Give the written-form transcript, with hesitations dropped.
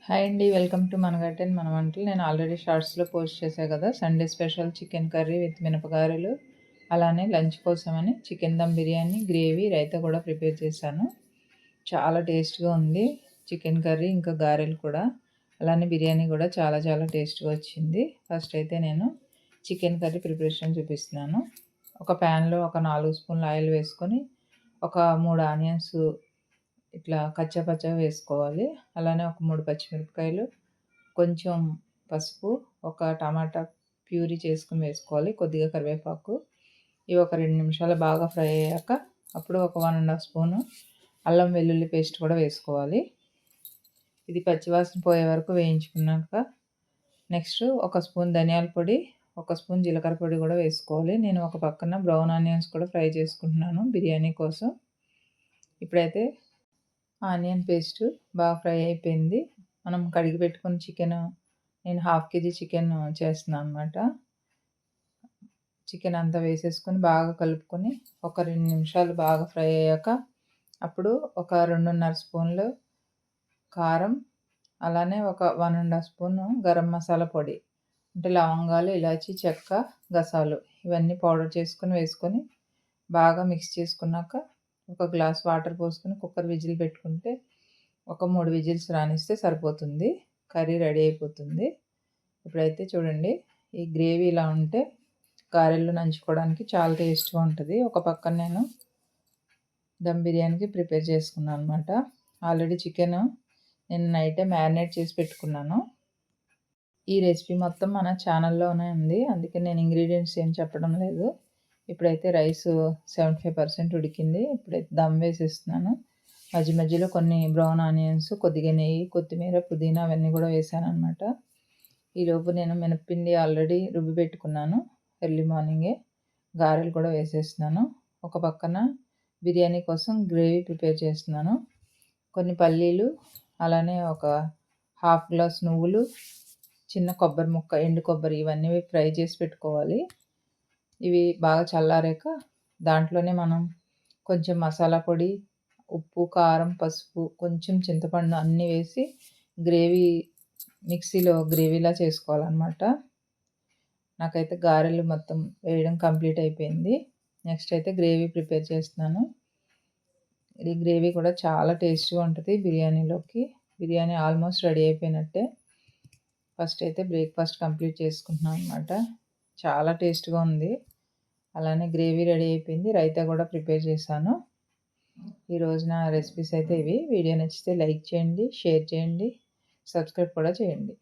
Hi అండి. Welcome to మన garden మన వంటలు. నేను ఆల్రెడీ షార్ట్స్లో పోస్ట్ చేశాను కదా, Sunday special chicken curry with మినపగారెలు, అలానే లంచ్ కోసమని చికెన్ దమ్ బిర్యానీ, గ్రేవీ, రైతా కూడా ప్రిపేర్ చేశాను. చాలా టేస్ట్గా ఉంది చికెన్ కర్రీ, ఇంకా గారెలు కూడా. అలానే బిర్యానీ కూడా చాలా చాలా టేస్ట్గా వచ్చింది. ఫస్ట్ అయితే నేను చికెన్ కర్రీ ప్రిపరేషన్ చూపిస్తున్నాను. ఒక ప్యాన్లో ఒక 4 స్పూన్ల ఆయిల్ వేసుకొని ఒక 3 ఆనియన్స్ ఇట్లా కచ్చాపచ్చాగా వేసుకోవాలి. అలానే ఒక 3 పచ్చిమిరపకాయలు, కొంచెం పసుపు, ఒక టమాటా ప్యూరీ చేసుకొని వేసుకోవాలి, కొద్దిగా కరివేపాకు. ఇవి ఒక 2 నిమిషాలు బాగా ఫ్రై అయ్యాక అప్పుడు ఒక 1½ స్పూను అల్లం వెల్లుల్లి పేస్ట్ కూడా వేసుకోవాలి. ఇది పచ్చివాసన పోయే వరకు వేయించుకున్నాక నెక్స్ట్ ఒక స్పూన్ ధనియాల పొడి, ఒక స్పూన్ జీలకర్ర పొడి కూడా వేసుకోవాలి. నేను ఒక పక్కన బ్రౌన్ ఆనియన్స్ కూడా ఫ్రై చేసుకుంటున్నాను బిర్యానీ కోసం. ఇప్పుడైతే ఆనియన్ పేస్ట్ బాగా ఫ్రై అయిపోయింది. మనం కడిగి పెట్టుకున్న చికెన్, నేను 1/2 kg చికెన్ చేస్తున్నాను అనమాట. చికెన్ అంతా వేసేసుకొని బాగా కలుపుకొని ఒక 2 నిమిషాలు బాగా ఫ్రై అయ్యాక అప్పుడు ఒక 2½ స్పూన్లు కారం, అలానే ఒక 1½ స్పూను గరం మసాలా పొడి, అంటే లవంగాలు, ఇలాచి, చెక్క, గసాలు ఇవన్నీ పౌడర్ చేసుకొని వేసుకొని బాగా మిక్స్ చేసుకున్నాక ఒక గ్లాస్ వాటర్ పోసుకొని కుక్కర్ విజిల్ పెట్టుకుంటే ఒక 3 విజిల్స్ రానిస్తే సరిపోతుంది. కర్రీ రెడీ అయిపోతుంది. ఇప్పుడైతే చూడండి, ఈ గ్రేవీ ఇలా ఉంటే గారెలు నంచుకోవడానికి చాలా టేస్ట్గా ఉంటుంది. ఒక పక్కన నేను దమ్ బిర్యానీకి ప్రిపేర్ చేసుకున్నాను అనమాట. ఆల్రెడీ చికెన్ నేను నైటే మ్యారినేట్ చేసి పెట్టుకున్నాను. ఈ రెసిపీ మొత్తం మన ఛానల్లోనే ఉంది, అందుకే నేను ఇంగ్రీడియంట్స్ ఏం చెప్పడం లేదు. ఇప్పుడైతే రైస్ 75% ఉడికింది. ఇప్పుడైతే దమ్ వేసేస్తున్నాను. మధ్య మధ్యలో కొన్ని బ్రౌన్ ఆనియన్స్, కొద్దిగా నెయ్యి, కొత్తిమీర, పుదీనా అవన్నీ కూడా వేసాను అనమాట. ఈలోపు నేను మినప్పిండి ఆల్రెడీ రుబ్బి పెట్టుకున్నాను ఎర్లీ మార్నింగే. గారెలు కూడా వేసేస్తున్నాను. ఒక పక్కన బిర్యానీ కోసం గ్రేవీ ప్రిపేర్ చేస్తున్నాను. కొన్ని పల్లీలు, అలానే ఒక 1/2 గ్లాస్ నువ్వులు, చిన్న కొబ్బరి ముక్క, ఎండు కొబ్బరి, ఇవన్నీ ఫ్రై చేసి పెట్టుకోవాలి. ఇవి బాగా చల్లారాక దాంట్లోనే మనం కొంచెం మసాలా పొడి, ఉప్పు, కారం, పసుపు, కొంచెం చింతపండు అన్నీ వేసి గ్రేవీ మిక్సీలో గ్రేవీలా చేసుకోవాలన్నమాట. నాకైతే గారెలు మొత్తం వేయడం కంప్లీట్ అయిపోయింది. నెక్స్ట్ అయితే గ్రేవీ ప్రిపేర్ చేస్తున్నాను. ఈ గ్రేవీ కూడా చాలా టేస్ట్గా ఉంటుంది బిర్యానీలోకి. బిర్యానీ ఆల్మోస్ట్ రెడీ అయిపోయినట్టే. ఫస్ట్ అయితే బ్రేక్ఫాస్ట్ కంప్లీట్ చేసుకుంటున్నాను అనమాట. చాలా టేస్ట్గా ఉంది. అలానే గ్రేవీ రెడీ అయిపోయింది. రైతా కూడా ప్రిపేర్ చేశాను. ఈరోజు నా రెసిపీస్ అయితే ఇవి. వీడియో నచ్చితే లైక్ చేయండి, షేర్ చేయండి, సబ్స్క్రైబ్ కూడా చేయండి.